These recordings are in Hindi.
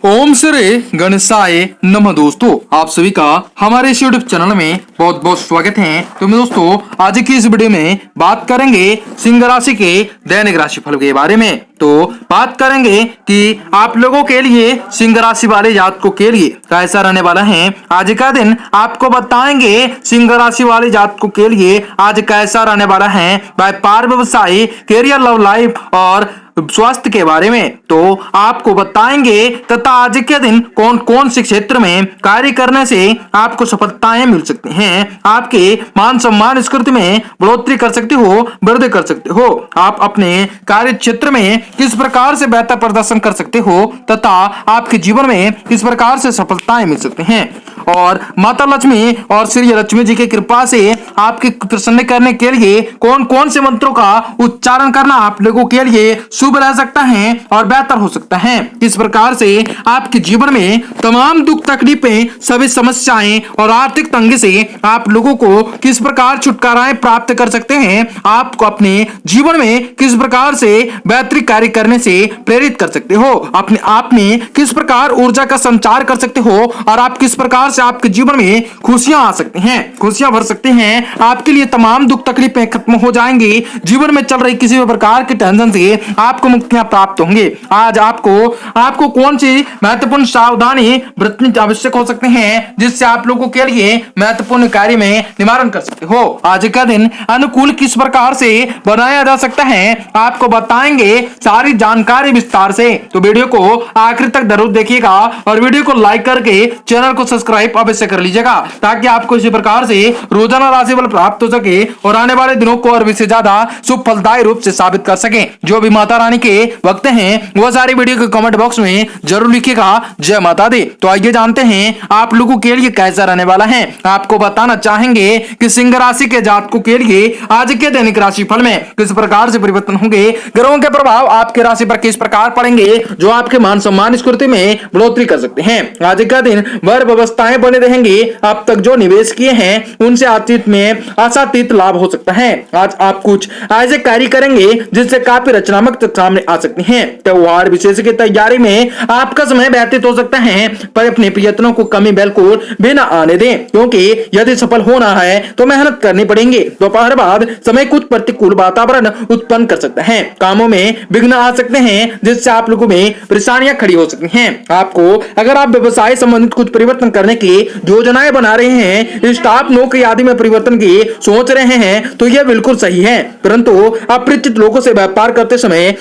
ओम श्री गणेशाय नमः। दोस्तों आप सभी का हमारे इस यूट्यूब चैनल में बहुत बहुत स्वागत है। तो मैं दोस्तों आज की इस वीडियो में बात करेंगे सिंह राशि के दैनिक राशिफल के बारे में। तो बात करेंगे कि आप लोगों के लिए सिंह राशि वाले जातकों के लिए कैसा रहने वाला है आज का दिन। आपको बताएंगे सिंह राशि वाले जातकों के लिए आज कैसा रहने वाला है व्यापार व्यवसाय कैरियर लव लाइफ और स्वास्थ्य के बारे में। तो आपको बताएंगे तथा आज के दिन कौन कौन से क्षेत्र में कार्य करने से आपको सफलताएं मिल सकती हैं, आपके मान सम्मान स्कृति में बढ़ोतरी कर सकते हो, वृद्धि कर सकते हो, आप अपने कार्य क्षेत्र में किस प्रकार से बेहतर प्रदर्शन कर सकते हो तथा आपके जीवन में किस प्रकार से सफलताएं मिल सकती हैं। और माता लक्ष्मी और श्री लक्ष्मी जी की कृपा से आपके प्रसन्न करने के लिए कौन कौन से मंत्रों का उच्चारण करना आप लोगों के लिए शुभ रह सकता है और बेहतर हो सकता है। इस प्रकार से आपके जीवन में तमाम दुख तकलीफें सभी समस्याएं और आर्थिक तंगी से आप लोगों को किस प्रकार छुटकाराएं प्राप्त कर सकते हैं, आपको अपने जीवन में किस प्रकार से बेहतरीन कार्य करने से प्रेरित कर सकते हो, अपने आप में किस प्रकार ऊर्जा का संचार कर सकते हो और आप किस प्रकार से आपके जीवन में खुशियां आ सकती हैं, खुशियां भर सकते हैं। आपके लिए तमाम दुख तकलीफें खत्म हो जाएंगी। जीवन में चल रही किसी भी प्रकार की टेंशन से आपको मुक्तियां प्राप्त होंगी। आज आपको कौन सी महत्वपूर्ण सावधानी बरतनी आवश्यक हो सकते हैं जिससे आप लोगों के लिए महत्वपूर्ण कार्य में निवारण कर सकते हो। आज का दिन अनुकूल किस प्रकार से बनाया जा सकता है आपको बताएंगे सारी जानकारी विस्तार से। तो वीडियो को आखिर तक जरूर देखिएगा और वीडियो को लाइक करके चैनल को सब्सक्राइब अवश्य कर लीजिएगा ताकि आपको इसी प्रकार से रोजाना राशिफल प्राप्त हो सके और आने वाले दिनों को और भी से ज्यादा शुभ फलदायी रूप से साबित कर सके। जो भी माता रानी के भक्त हैं वो सारी वीडियो के कमेंट बॉक्स में जरूर लिखिएगा जय माता दी। तो आइए जानते हैं आप लोगों के लिए कैसा रहने वाला है। आपको बताना चाहेंगे कि सिंह राशि के जातकों के लिए आज के दैनिक राशिफल में किस प्रकार से परिवर्तन होंगे, ग्रहों के प्रभाव आपके राशि पर किस प्रकार पड़ेंगे जो आपके मान सम्मान स्कृति में बढ़ोतरी कर सकते हैं। आज का दिन वह व्यवस्थाएं बने रहेंगे। अब तक जो निवेश किए हैं उनसे अतीत में आशातीत लाभ हो सकता है। आज आप कुछ ऐसे कार्य करेंगे जिससे काफी रचनात्मक सामने आ सकती हैं। त्योहार विशेष की तैयारी में आपका समय व्यतीत हो सकता है पर अपने प्रयत्नों को कमी बिल्कुल भी ना आने दें क्योंकि यदि सफल होना है तो मेहनत करनी पड़ेगी। दोपहर बाद समय कुछ प्रतिकूल वातावरण उत्पन्न कर सकता है। कामों में विघ्न आ सकते हैं जिससे आप लोगों में परेशानियां खड़ी हो सकती हैं। आपको अगर आप व्यवसाय संबंधित कुछ परिवर्तन करने की योजनाएं बना रहे हैं, स्टाफ नौकरी आदि में परिवर्तन की सोच रहे हैं तो यह बिल्कुल सही है, परंतु अपरिचित लोगों से व्यापार करते समय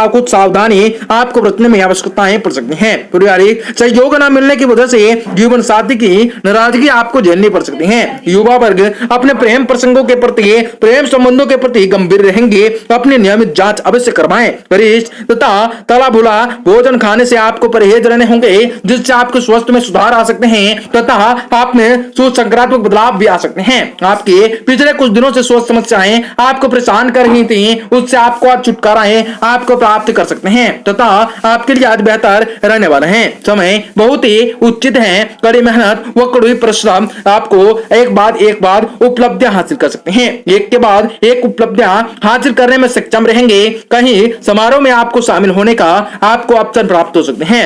कुछ सावधानी आपको बरतने में आवश्यकताएं पड़ सकती हैं। पारिवारिक सहयोग न मिलने की वजह से जीवन साथी की नाराजगी आपको झेलनी पड़ सकती है। युवा वर्ग अपने प्रेम प्रसंगों के प्रति, प्रेम संबंधों के प्रति गंभीर रहेंगे। अपनी नियमित जांच अवश्य करवाएं। वरिष्ठ तथा तला भुला भोजन खाने से आपको परहेज रहने होंगे जिससे आपके स्वास्थ्य में सुधार आ सकते हैं तथा आप में सकारात्मक बदलाव भी आ सकते हैं। आपके पिछले कुछ दिनों से स्वास्थ्य समस्याएं आपको परेशान कर रही थी, उससे आपको आज छुटकाराएं आपको प्राप्त कर सकते हैं तथा आपके लिए आज बेहतर रहने वाला है। समय बहुत ही उचित है। कड़ी मेहनत व कड़ी परिश्रम आपको एक बाद उपलब्धियां हासिल कर सकते हैं। एक के बाद एक उपलब्धियां हासिल करने में सक्षम रहेंगे। कहीं समारोह में आपको शामिल होने का आपको अवसर प्राप्त हो सकते हैं।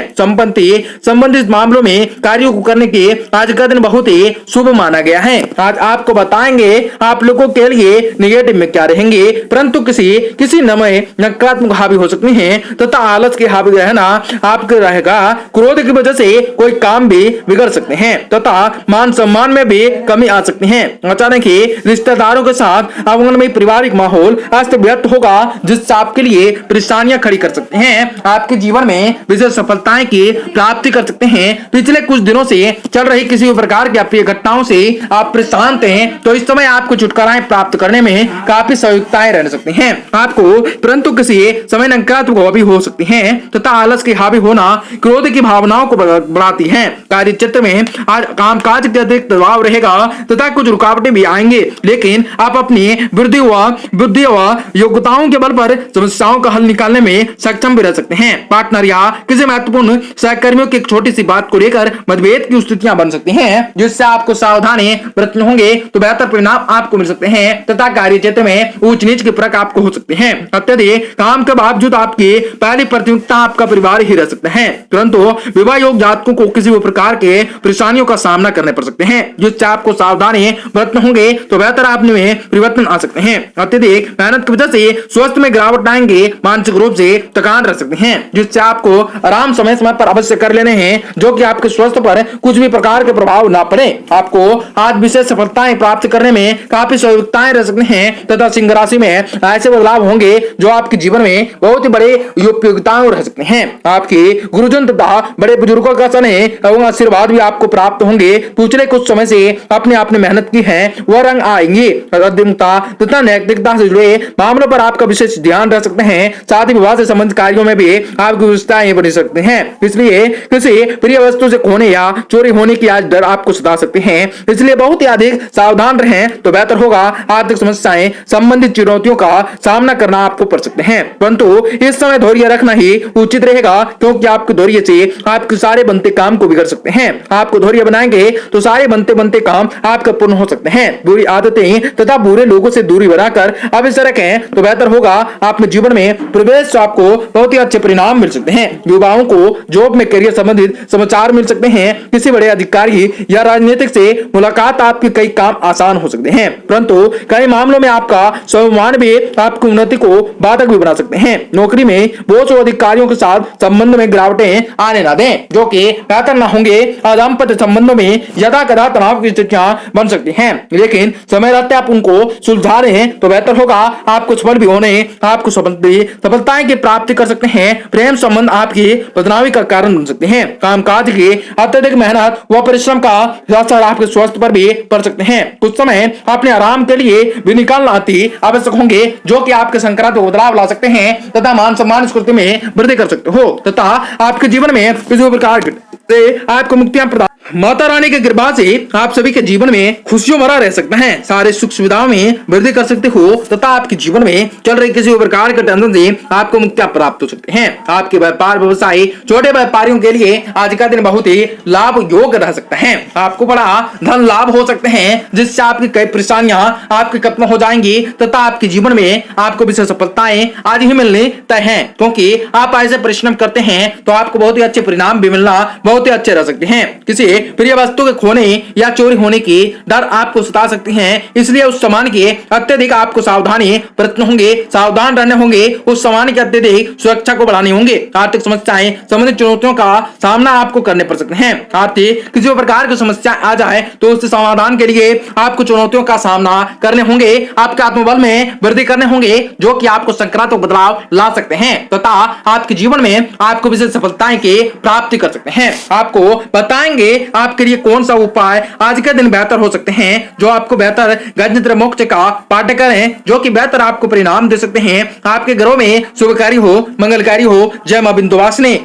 संबंधित मामलों में कार्यों को करने के आज का दिन बहुत ही शुभ माना गया है। आज आपको बताएंगे आप लोगों के लिए निगेटिव में क्या रहेंगे, परंतु किसी नए नकारात्मक हावी हो सकती हैं तथा आलस के हावी रहना आपके रहेगा। क्रोध की वजह से कोई काम भी बिगड़ सकते हैं तथा मान सम्मान में भी कमी आ सकती है। अचानक ही रिश्तेदारों के साथ आंगन में पारिवारिक माहौल अस्त व्यस्त होगा जिससे आपके लिए परेशानियां खड़ी कर सकते हैं। आपके जीवन में विशेष सफलताएं की प्राप्ति कर सकते हैं। पिछले कुछ दिनों से चल रही किसी भी प्रकार की अप्रिय घटनाओं से आप परेशान हैं तो इस समय आपको छुटकाराएं प्राप्त करने में काफी सहयोगिताएं रह सकती हैं आपको, परंतु किसी समय नकारात्मक भी हो सकती हैं तथा आलस के हावी होना क्रोध की भावनाओं को बढ़ाती है। कार्य क्षेत्र में आज कामकाज के अतिरिक्त दबाव रहेगा तथा कुछ रुकावटें भी आएंगे, लेकिन आप अपनी बुद्धि व योग्यताओं के बल पर समस्याओं का हल निकालने में सक्षम भी रह सकते हैं। पार्टनर या किसी महत्वपूर्ण सहकर्मियों की एक छोटी सी बात को लेकर मतभेद की स्थिति स्थितियां बन सकती हैं, जिससे आपको सावधानी बरतने होंगे तो बेहतर परिणाम आपको मिल सकते हैं तथा कार्य क्षेत्र में ऊंच नीच की परख आपको हो सकती है। अत्यधिक काम के बावजूद आपकी पहली प्राथमिकता आपका परिवार ही रह सकता है, परंतु विवाह योग जातकों को किसी भी प्रकार के परेशानियों का सामना करने पड़ सकते हैं, जिससे आपको सावधानी बरतने होंगे तो बेहतर आपने में परिवर्तन आ सकते हैं। अत्यधिक मेहनत की वजह से स्वास्थ्य में गिरावट आएंगे, मानसिक रूप से थकान रह सकते हैं, जिससे आपको आराम समय समय पर अवश्य कर लेने हैं, जो कि आपके स्वास्थ्य पर कुछ भी प्रकार के प्रभाव ना पड़े। आपको आज विशेष सफलताएं प्राप्त करने में काफी सहयोगिताएं रह सकते हैं तथा सिंह राशि में ऐसे बदलाव होंगे जो आपके जीवन में बहुत ही बड़े उपयोगिताएं रह सकते हैं। आपके गुरुजन तथा बड़े बुजुर्गों का स्नेह एवं आशीर्वाद भी आपको प्राप्त होंगे। पिछले कुछ समय से अपने आपने मेहनत की है वह रंग आएंगे। उद्यमिता तथा नैतिकता से जुड़े मामलों पर आपका विशेष ध्यान रख सकते हैं। साथ ही विवाह से संबंधित कार्यों में भी आपकी विशेषताएं बन सकते हैं, इसलिए किसी प्रिय वस्तु से खोने या चोरी होने की आज डर आपको सता सकते हैं, इसलिए बहुत ही अधिक सावधान रहें तो बेहतर होगा। आर्थिक समस्याएं संबंधित चुनौतियों का सामना करना आपको पड़ सकते हैं, परंतु इस समय धैर्य रखना ही उचित रहेगा, क्योंकि आपके धैर्य से आपके सारे बनते काम को बिगड़ सकते हैं। आपको धैर्य बनाएंगे तो सारे बनते बनते काम आपके पूर्ण हो सकते हैं। बुरी आदतें तथा बुरे लोगों से दूरी बनाकर अवश्य रखें तो बेहतर होगा। आपके जीवन में प्रवेश से आपको बहुत ही अच्छे परिणाम मिल सकते हैं। युवाओं को जॉब में करियर संबंधित समाचार मिल सकते हैं। किसी बड़े अधिकारी या राजनीतिक से मुलाकात आपके कई काम आसान हो सकते हैं, परंतु कई मामलों में आपका स्वाभिमान भी आपकी उन्नति को बाधक भी बना सकते हैं। नौकरी में बोझ और अधिकारियों के साथ संबंध में गिरावटें आने न दें, जो कि बेहतर न होंगे। दाम्पत्य संबंधों में यदा कदा तनाव की स्थितियां बन सकती हैं, लेकिन समय रहते आप उनको सुलझा रहे हैं तो बेहतर होगा। आपको सफल भी होने आपको सफलताएं की प्राप्ति कर सकते हैं। प्रेम संबंध आपकी बदनामी का कारण बन सकते हैं। कामकाज की अत्यधिक मेहनत व परिश्रम का असर आपके स्वास्थ्य पर भी पड़ सकते हैं। कुछ समय अपने आराम के लिए भी निकालना अति आवश्यक होंगे, जो कि आपके सकारात्मक बदलाव ला सकते हैं तथा मान सम्मान स्थिति में वृद्धि कर सकते हो तथा आपके जीवन में किसी प्रकार से आपको मुक्तियां प्रदान। माता रानी के कृपा से आप सभी के जीवन में खुशियों भरा रह सकते हैं। सारे सुख सुविधाओं में वृद्धि कर सकते हो तथा आपके जीवन में चल रही किसी प्रकार के टेंशन से आपको मुक्तियां प्राप्त हो सकते हैं। आपके व्यापार व्यवसाय छोटे व्यापारियों के लिए आज का दिन बहुत ही लाभ योग रह सकता है। आपको बड़ा धन लाभ हो सकते हैं, जिससे आपकी कई परेशानियां आपके खत्म हो जाएंगी तथा आपके जीवन में आपको विशेष सफलताएं आज ही मिलने तय है, क्योंकि आप ऐसे परिश्रम करते हैं तो आपको बहुत ही अच्छे परिणाम भी मिलना बहुत ही अच्छे रह सकते हैं। किसी प्रिय वस्तु के खोने या चोरी होने की डर आपको सता सकती है, इसलिए उस सामान की अत्यधिक आपको सावधानी बरतने होंगे, सावधान रहने होंगे। उस सामान की अत्यधिक सुरक्षा को बढ़ानी होंगे। आर्थिक समस्याएं संबंधित चुनौतियों का सामना आपको करने पड़ सकते हैं। आर्थिक किसी प्रकार की समस्या आ जाए तो उससे समाधान के लिए आपको चुनौतियों का सामना करने होंगे। आपके आत्मबल में वृद्धि करने होंगे, जो कि आपको सकारात्मक बदलाव ला सकते हैं तथा आपके जीवन में आपको विशेष सफलताएं की प्राप्ति कर सकते हैं। आपको बताएंगे आपके लिए कौन सा उपाय आज के दिन बेहतर हो सकते हैं, जो आपको बेहतर गजनित्र मोक्ष का पाठ करें, जो कि बेहतर आपको परिणाम दे सकते हैं। आपके घरों में शुभकारी हो, मंगलकारी हो। जय मां विंध्यवासिनी।